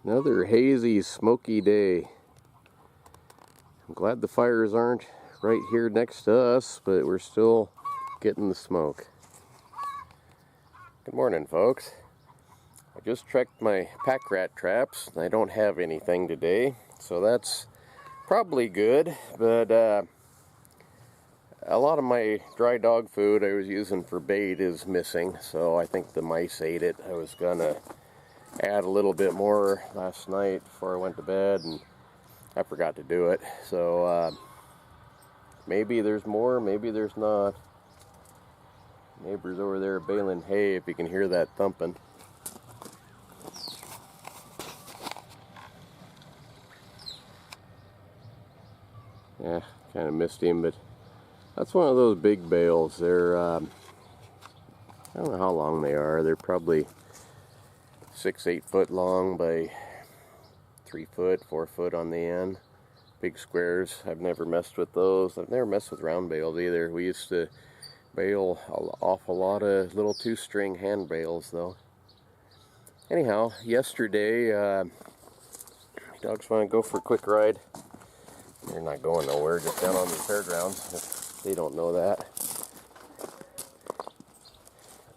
Another hazy, smoky day. I'm glad the fires aren't right here next to us, but we're still getting the smoke. Good morning, folks. I just checked my pack rat traps, and I don't have anything today, so that's probably good, but a lot of my dry dog food I was using for bait is missing, so I think the mice ate it. I was gonna add a little bit more last night before I went to bed, and I forgot to do it. So maybe there's more, maybe there's not. Neighbors over there baling hay, if you can hear that thumping. Yeah, kind of missed him, but that's one of those big bales. They're I don't know how long they are. They're probably 6-8 foot long by 3 foot, 4 foot on the end. Big squares. I've never messed with those. I've never messed with round bales either. We used to bale off a lot of little 2-string hand bales though. Anyhow, yesterday, my dogs want to go for a quick ride. They're not going nowhere, just down on the fairgrounds. If they don't know that.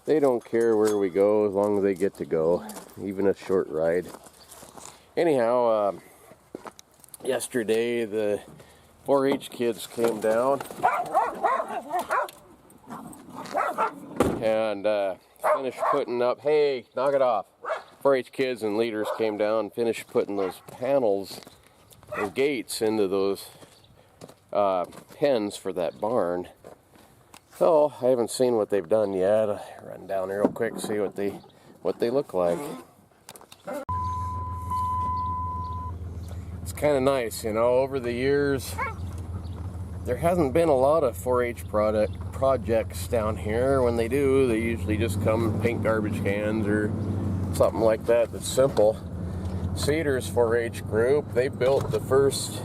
They don't care where we go as long as they get to go, even a short ride. Anyhow, yesterday the 4-H kids came down and finished putting up, hey, knock it off. 4-H kids and leaders came down and finished putting those panels, those gates into those pens for that barn. So I haven't seen what they've done yet. I'll run down there real quick, see what they look like. It's kind of nice, you know. Over the years, there hasn't been a lot of 4-H projects down here. When they do, they usually just come and paint garbage cans or something like that. That's simple. Cedar's 4-H group, they built the first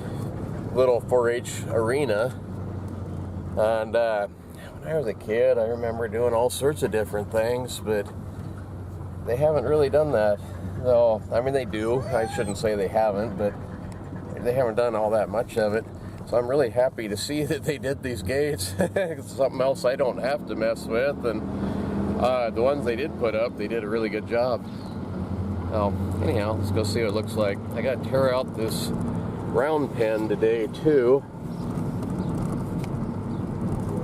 little 4-H arena, and when I was a kid, I remember doing all sorts of different things, but they haven't really done that. So, I mean, they do. I shouldn't say they haven't, but they haven't done all that much of it. So I'm really happy to see that they did these gates. It's something else I don't have to mess with, and the ones they did put up, they did a really good job. Oh, anyhow, let's go see what it looks like. I got to tear out this round pen today, too.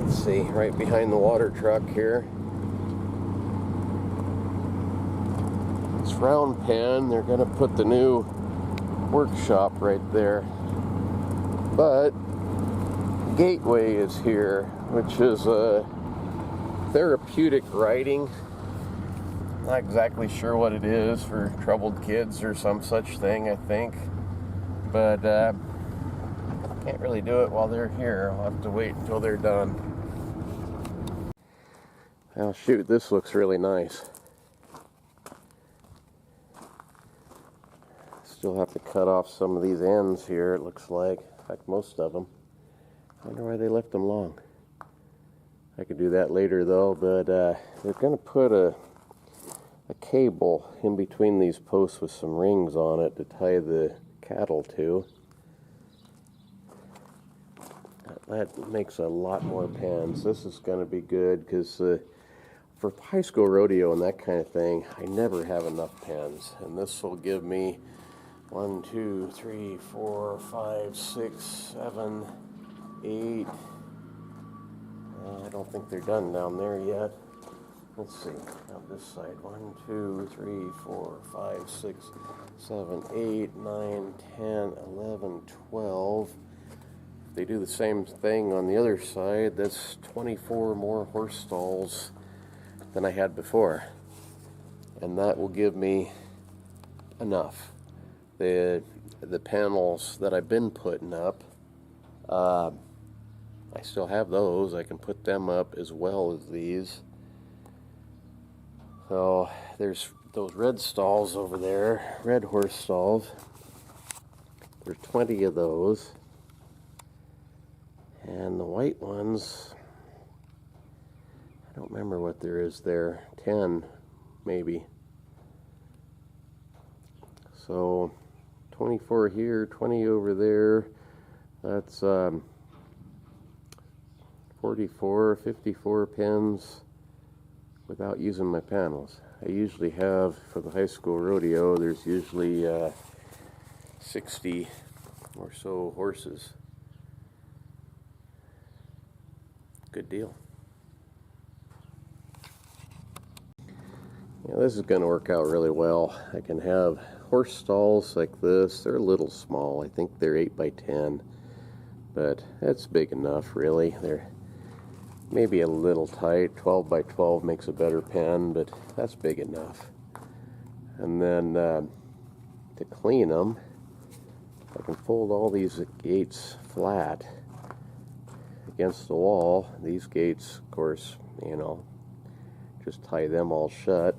Let's see, right behind the water truck here. This round pen, they're going to put the new workshop right there. But Gateway is here, which is therapeutic writing. Not exactly sure what it is, for troubled kids or some such thing, I think. But can't really do it while they're here. I'll have to wait until they're done. Well, shoot, this looks really nice. Still have to cut off some of these ends here, it looks like. In fact, most of them. I wonder why they left them long. I could do that later, though, but they're going to put a cable in between these posts with some rings on it to tie the cattle to. That makes a lot more pens. This is going to be good because for high school rodeo and that kind of thing, I never have enough pens. And this will give me 1, 2, 3, 4, 5, 6, 7, 8. I don't think they're done down there yet. Let's see, on this side, 1, 2, 3, 4, 5, 6, 7, 8, 9, 10, 11, 12. If they do the same thing on the other side, that's 24 more horse stalls than I had before. And that will give me enough. The panels that I've been putting up, I still have those. I can put them up as well as these. So there's those red stalls over there, red horse stalls. There's 20 of those. And the white ones, I don't remember what there is there, 10 maybe. So 24 here, 20 over there. That's 44, 54 pins without using my panels. I usually have, for the high school rodeo, there's usually 60 or so horses. Good deal. Yeah, this is going to work out really well. I can have horse stalls like this. They're a little small. I think they're 8 by 10, but that's big enough, really. They're maybe a little tight. 12 by 12 makes a better pen, but that's big enough. And then to clean them, I can fold all these gates flat against the wall. These gates, of course, you know, just tie them all shut.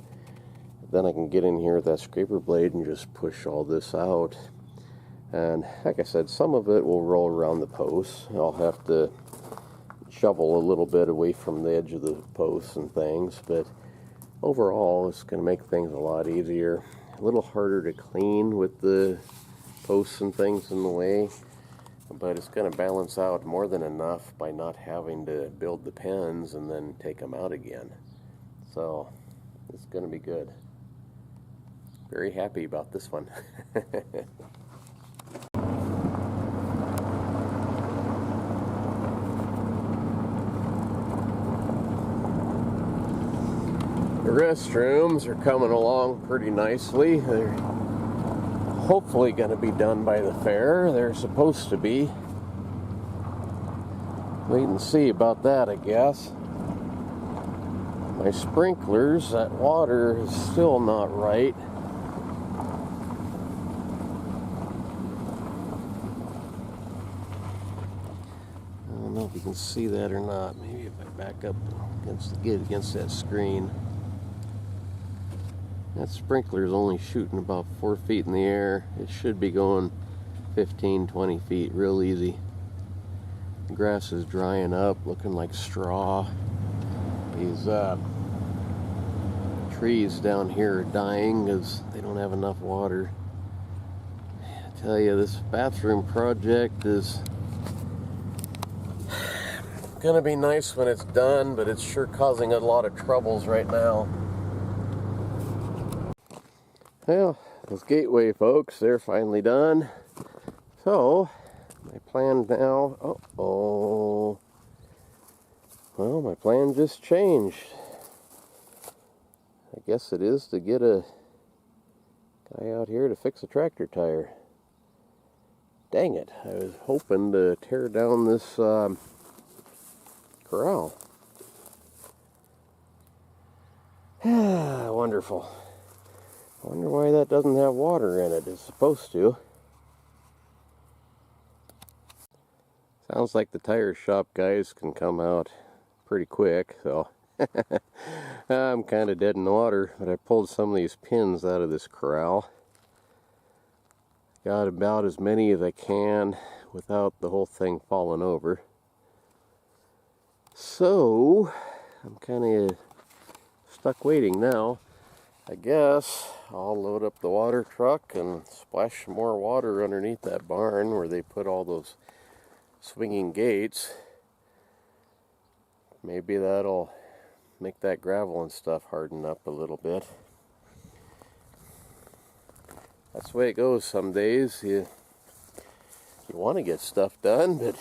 Then I can get in here with that scraper blade and just push all this out. And like I said, some of it will roll around the posts. I'll have to shovel a little bit away from the edge of the posts and things, but overall it's going to make things a lot easier. A little harder to clean with the posts and things in the way, but it's going to balance out more than enough by not having to build the pens and then take them out again. So it's going to be good. Very happy about this one. The restrooms are coming along pretty nicely. They're hopefully going to be done by the fair. They're supposed to be. Wait and see about that, I guess. My sprinklers, that water is still not right. I don't know if you can see that or not. Maybe if I back up get against that screen. That sprinkler is only shooting about 4 feet in the air. It should be going 15, 20 feet real easy. The grass is drying up, looking like straw. These trees down here are dying because they don't have enough water. I tell you, this bathroom project is gonna be nice when it's done, but it's sure causing a lot of troubles right now. Well, those gateway folks, they're finally done. So, my plan now, well, my plan just changed. I guess it is to get a guy out here to fix a tractor tire. Dang it, I was hoping to tear down this corral. Wonderful. I wonder why that doesn't have water in it. It's supposed to. Sounds like the tire shop guys can come out pretty quick, so I'm kind of dead in the water, but I pulled some of these pins out of this corral. Got about as many as I can without the whole thing falling over. So I'm kind of stuck waiting now. I guess I'll load up the water truck and splash some more water underneath that barn where they put all those swinging gates. Maybe that'll make that gravel and stuff harden up a little bit. That's the way it goes some days. You want to get stuff done, but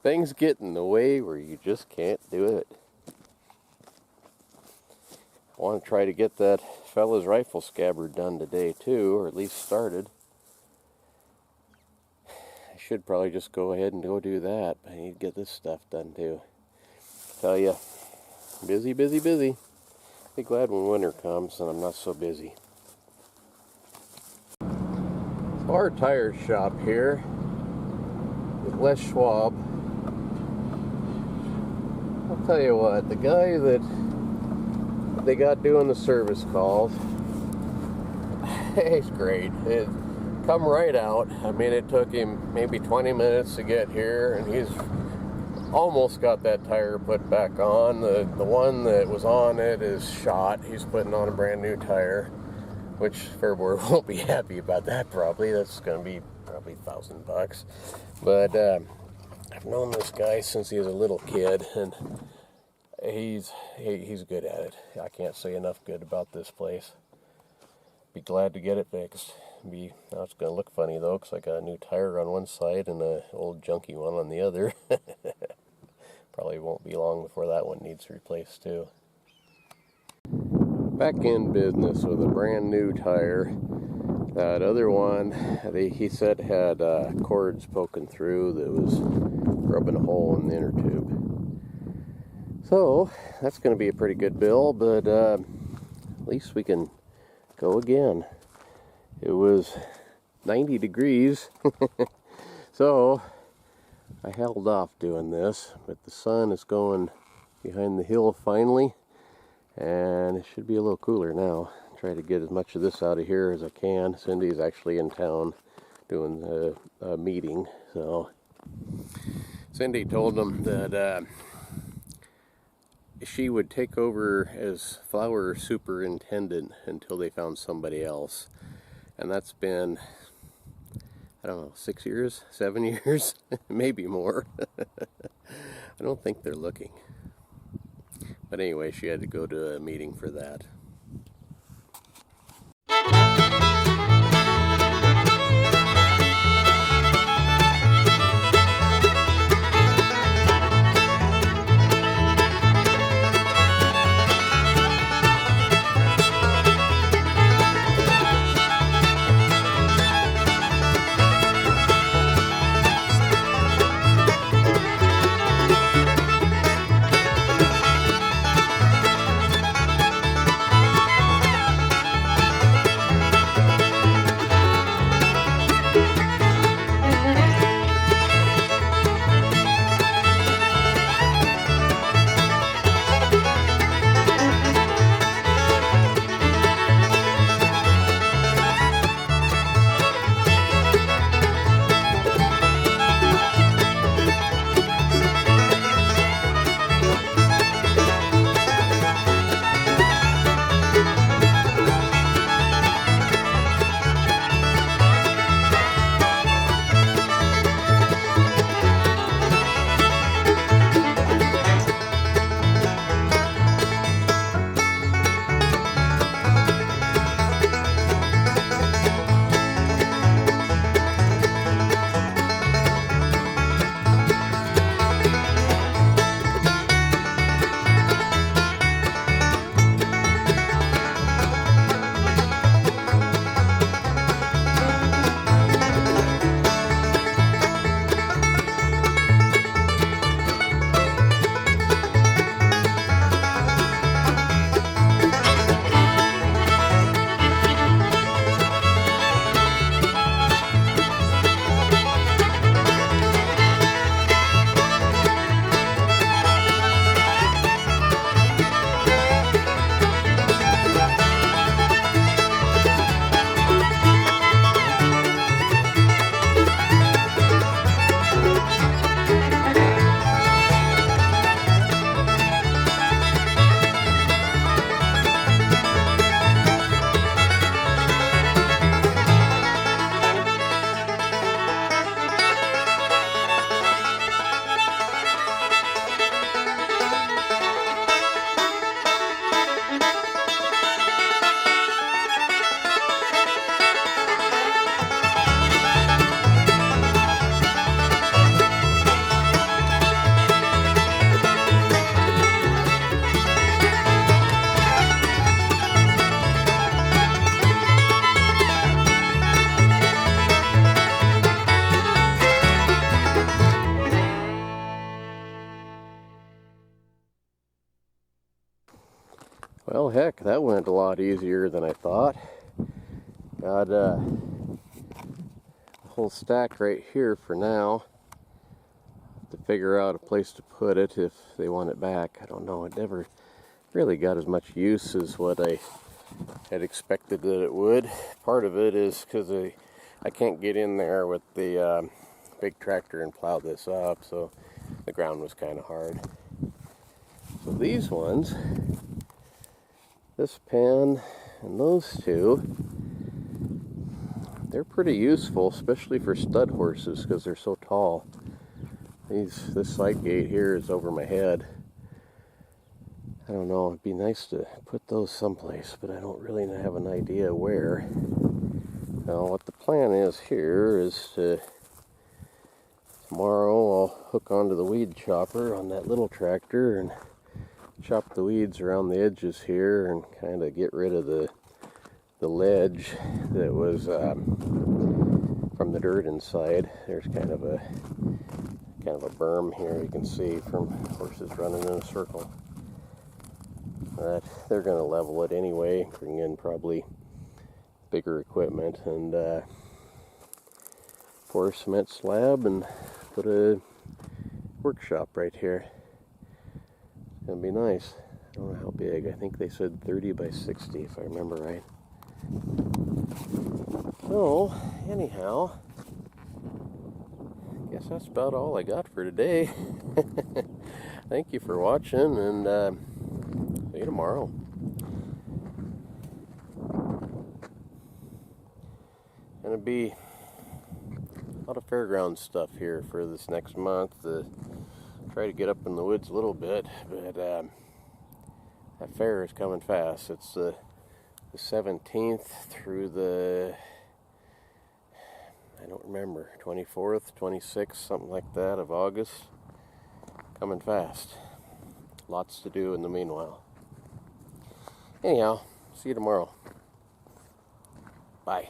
things get in the way where you just can't do it. I want to try to get that fella's rifle scabbard done today too, or at least started. I should probably just go ahead and go do that, but I need to get this stuff done too. Tell ya, busy, busy, busy. Be glad when winter comes and I'm not so busy. So our tire shop here with Les Schwab. I'll tell you what, the guy that they got doing the service calls, he's great. It come right out. I mean, it took him maybe 20 minutes to get here, and he's almost got that tire put back on. The one that was on it is shot. He's putting on a brand new tire. which Fairboard won't be happy about that probably. That's going to be probably $1,000. But I've known this guy since he was a little kid, and he's good at it. I can't say enough good about this place. Be glad to get it fixed. Now it's going to look funny though, because I got a new tire on one side and an old junky one on the other. Probably won't be long before that one needs replaced too. Back in business with a brand new tire. That other one, he said had cords poking through that was rubbing a hole in the inner tube. So that's going to be a pretty good bill, but at least we can go again. It was 90 degrees, so I held off doing this, but the sun is going behind the hill finally, and it should be a little cooler now. Try to get as much of this out of here as I can. Cindy's actually in town doing a meeting, so Cindy told them that she would take over as flower superintendent until they found somebody else. And that's been, I don't know, 6 years, 7 years, maybe more. I don't think they're looking. But anyway, she had to go to a meeting for that. Well, heck, that went a lot easier than I thought. Got a whole stack right here for now. To figure out a place to put it if they want it back. I don't know, it never really got as much use as what I had expected that it would. Part of it is because I can't get in there with the big tractor and plow this up, so the ground was kind of hard. So these ones, this pan and those two, they're pretty useful, especially for stud horses because they're so tall. This side gate here is over my head. I don't know, it'd be nice to put those someplace, but I don't really have an idea where. Now, what the plan is here is to, tomorrow I'll hook onto the weed chopper on that little tractor and chop the weeds around the edges here and kind of get rid of the ledge that was from the dirt inside. There's kind of a berm here you can see from horses running in a circle. But they're going to level it anyway, bring in probably bigger equipment and pour a cement slab and put a workshop right here. It's going to be nice. I don't know how big. I think they said 30 by 60 if I remember right. So, anyhow, I guess that's about all I got for today. Thank you for watching, and see you tomorrow. Gonna be a lot of fairgrounds stuff here for this next month. Try to get up in the woods a little bit, but that fair is coming fast. It's the 17th through the, I don't remember, 24th, 26th, something like that of August. Coming fast. Lots to do in the meanwhile. Anyhow, see you tomorrow. Bye.